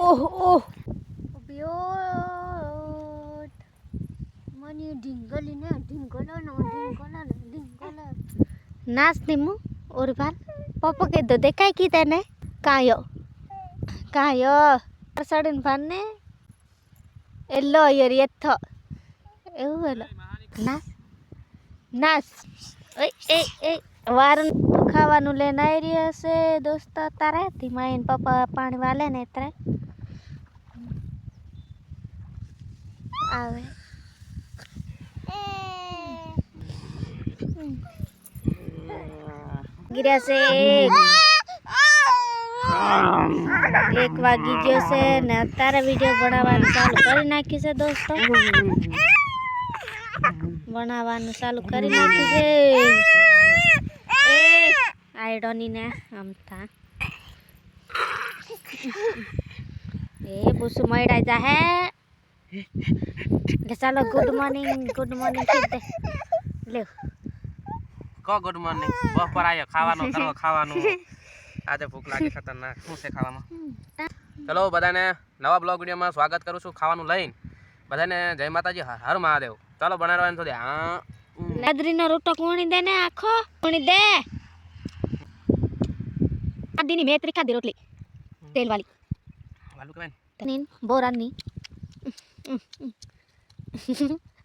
ઓહ ઓહ બ્યોટ મને ઢીંગલી ને ઢીંગલો નાચ દીમુ और बार पापा के दो देखाय की तने कायो सडन भाने एलो यार येथ એવું વેલો નાચ નાચ એ એ વાર ખાવાનું લઈને આવી રહ્યા છે દોસ્તો તારે ધીમા એને પપ્પા પાણી વાલે ને ત્યારે આવે ગિર્યા છે 1 વાગી ગયો છે ને અત્યારે વિડિયો બનાવવાનું ચાલુ કરી નાખ્યું છે દોસ્તો બનાવવાનું ચાલુ કરી નાખ્યું છે એ આઈડોની ને આમ થા એ બુસુ મઈડા જા હે કે ચાલો ગુડ મોર્નિંગ કીધે લે કો ગુડ મોર્નિંગ બપોર આયો ખાવાનો કરો ખાવાનું આજે ભૂખ લાગી ખતરનાક શું છે ખાવામાં ચલો બધાને નવા બ્લોગ વિડિયોમાં સ્વાગત કરું છું ખાવાનું લઈને બધાને જય માતાજી હર મહાદેવ ચાલો બનાવવાનું થોડી હા નાદરીનો રોટો કોણી દે ને આખો કોણી દે આદીની મેત્રી ખાધી રોટલી તેલ વાળી વાલું કેવાય તનીન બોરાની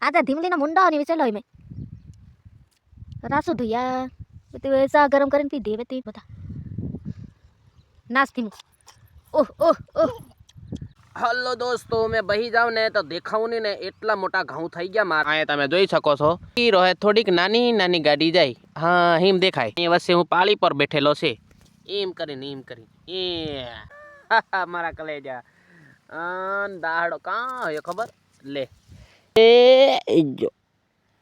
આજા ધીમલીનો મુંડો ની વિચેલો મે રાસુ ધુયા તે सा गरम કરીને પી દે તે બધા નાસ્તી ઓહ ઓહ ઓહ हेलो दोस्तों मैं बही जाऊं ने तो देखाऊं ने एटला मोटा घઉં થઈ ગયા માર આ તમે જોઈ શકો છો ઈ રોહે થોડીક નાની નાની ગાડી જાય હા હિમ દેખાય એ વચ્ચે હું પાળી પર બેઠેલો છે એમ કરી એ મારા કલેજા दाढ़ो कहाँ है खबर ले जो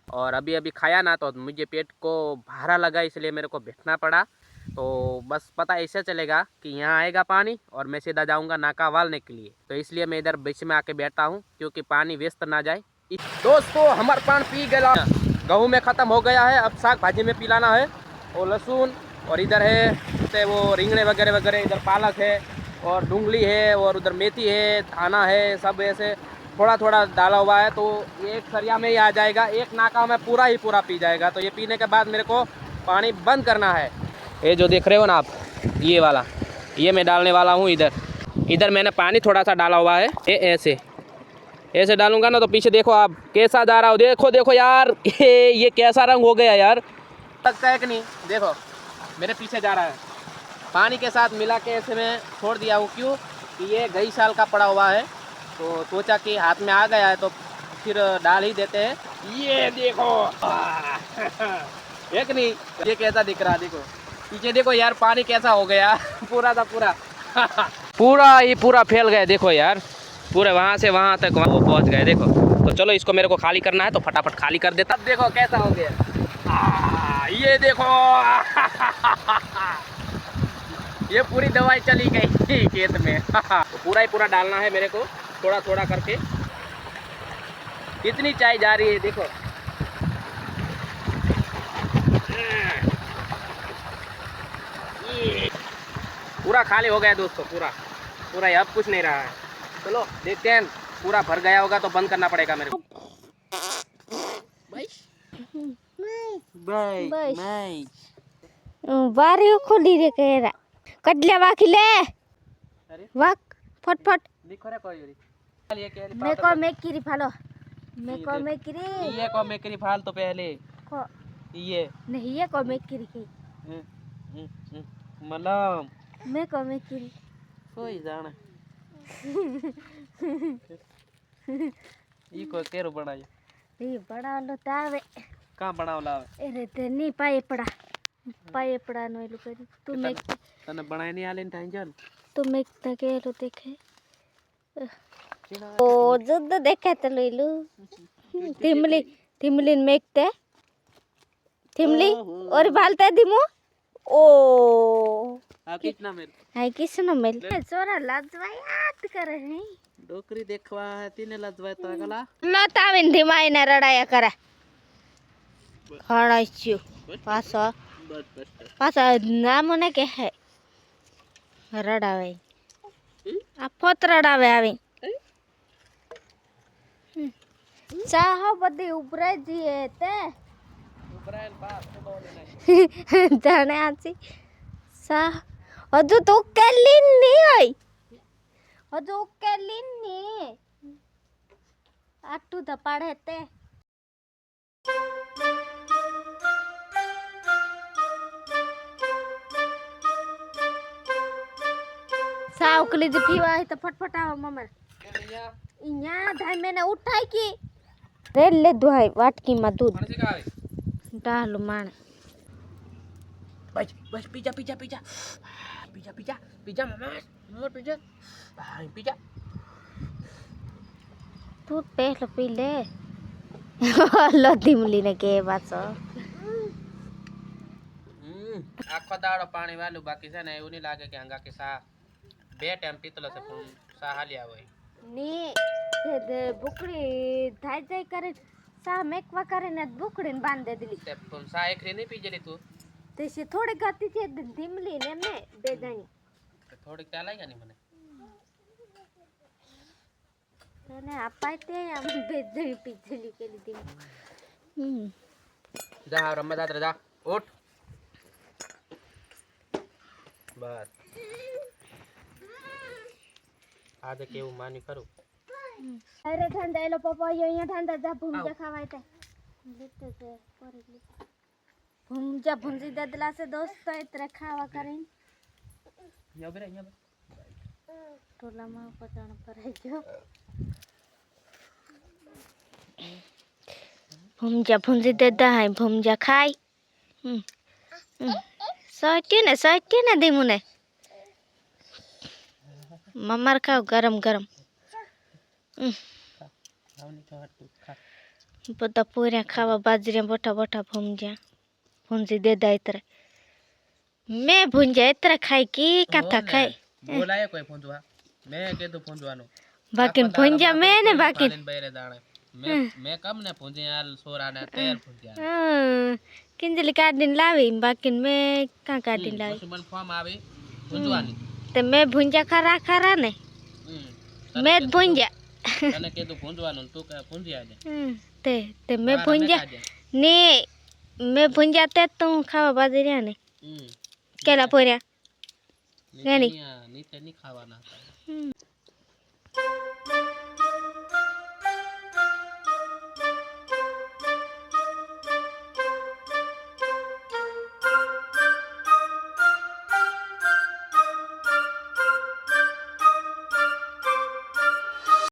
और अभी अभी खाया ना तो मुझे पेट को भारा लगा इसलिए मेरे को बैठना पड़ा तो बस पता ऐसे चलेगा कि यहाँ आएगा पानी और मैं सीधा जाऊंगा नाका वालने के लिए तो इसलिए मैं इधर बीच में आके बैठा हूँ क्योंकि पानी व्यस्त ना जाए दोस्तों हमारा पान पी गया गेहूँ में ख़त्म हो गया है अब साग भाजी में पिलाना है और लहसुन और इधर है वो रिंगणे वगैरह वगैरह इधर पालक है और डूंगली है और उधर मेथी है धाना है सब ऐसे थोड़ा थोड़ा डाला हुआ है तो एक सरिया में ही आ जाएगा एक नाका में पूरा ही पूरा पी जाएगा तो ये पीने के बाद मेरे को पानी बंद करना है ये जो देख रहे हो ना आप ये वाला ये मैं डालने वाला हूँ इधर मैंने पानी थोड़ा सा डाला हुआ है ये ऐसे डालूंगा ना तो पीछे देखो आप कैसा जा रहा हो देखो यार ये कैसा रंग हो गया यार लगता है कि नहीं देखो मेरे पीछे जा रहा है पानी के साथ मिला के ऐसे मैं छोड़ दिया हूँ क्यों कि ये गई साल का पड़ा हुआ है तो सोचा कि हाथ में आ गया है तो फिर डाल ही देते हैं ये देखो एक नहीं ये कैसा दिख रहा देखो पीछे देखो यार पानी कैसा हो गया पूरा था पूरा फैल गया देखो यार पूरे वहाँ से वहाँ तक वो पहुँच गए देखो तो चलो इसको मेरे को खाली करना है तो फटाफट खाली कर देता अब देखो कैसा हो गया ये देखो ये पूरी दवाई चली गई खेत में तो पूरा ही पूरा डालना है मेरे को थोड़ा थोड़ा करके कितनी चाय जा रही है देखो पूरा खाली हो गया दोस्तों पूरा अब कुछ नहीं रहा है चलो देखते हैं पूरा भर गया होगा तो बंद करना पड़ेगा मेरे को बारी खोली रे केरा कटल्या वाकी ले वाक फटफट मेको मेकिरी फालो मेको मेकिरी ये को मेकिरी फाल तो पहले को ये नहीं ये को मेकिरी की मलम मेको मेकिरी कोई जाने ये को केरो बनायो ये बड़ा लो तावे का बनाव लावे अरे ते नी पाए पड़ा नो एलु करी तू मेक तने बनाई नहीं आले टाइम तू मेक तके लो देखे ओ जुद्द देखे त लइलु थिमली मेकते थिमली और भालते दिमु ओ कितना मेल छोरा लजवायात करे है डोकरी देखवा है तीने लजवाय तो गला न ताविन धीमाई ने रडाया करे खणाच्यू पासा नाम ने के है रडावे આ ફોતરડાવે આવી ચાહો બધી ઉભરાઈ જઈએ તે જાણે આછી સા હજુ તો ઉકેલી નહીં હોય હજુ ઉકેલી નહીં આટું તો પાડે તે સા ઉકલી જ પીવા હોય તો ફટફટ આવો મમ્મી અહીંયા ધાઈ મેને ઉઠાઈ કી રે લે દુહાઈ વાટકીમાં દૂધ ડાલું માણે બસ બસ પીજા પીજા પીજા પીજા પીજા પીજા મમ્મા પીજા પીજા તું પહેલો પી લે લો ધીમલીને કે પાછો આખો દાડો પાણી વાલું બાકી છે ને એવું નહીં લાગે કે હંગા કે સા 2 ટાઈમ પીતલો છે પણ સા હાલ્યા હોય ની તે ભૂકડી થાય જાય કરે સા મેકવા કરે ને ભૂકડીને બાંધી દીધી તે પણ સા એકરી નહીં પીજેલી તું તે છે થોડી ગાતી છે ધીમલી ને મે બે જાણી થોડીક ચાલ આવી ને મને તને અપાય તે આમ બે જણી પીજેલી કે લીધી જા રમવા જાત્રે જા ઉઠ બસ આજે કેવું માની કરું અરે ઠંડા એલો પપ્પા અહીંયા ઠંડા જા ભૂંજા ખાવાય તે લીતે છે પરે લીતે ભૂંજા ભૂંજી દદલા છે દોસ્તો એટલે ખાવા કરીને યો બેરે યો ટોલામાં પટાણ ભરાઈ ગયો ભૂંજા ભૂંજી દેતા હાય ભૂંજા ખાય સટ્યું ને ધીમું ને મમ્માર ખાવ ગરમ ગરમ બધા પૂર્યા ખાવા બાજરી બોટા બોટા ભૂંજી દેતા એતરે મેં ભૂંજા એતરે ખાઈ કી કાથા ખાઈ બોલાય કોઈ ભૂંજવા મેં કીધું ભૂંજવાનું બાકી ભૂંજા મેં ને બાકી બૈરે દાણે મેં કમ ને ભૂંજી હાલ સોરાને તેર ભૂંજ્યા કિંજલી કાઢીને લાવી બાકી મેં કાં કાઢીને લાવી પછી મને ફોર્મ આવી ભૂંજવાની તે મેં ભૂંજા ખરા ને મેં જ ભૂંજા તને કીધું ભૂંજવાનું તું કે ભૂંજી આલે તે મેં ભૂંજા ને મેં ભૂંજા તે તું ખાવા બાજી રહ્યા ને કેલા પોર્યા નીચે નહીં ખાવાના હતા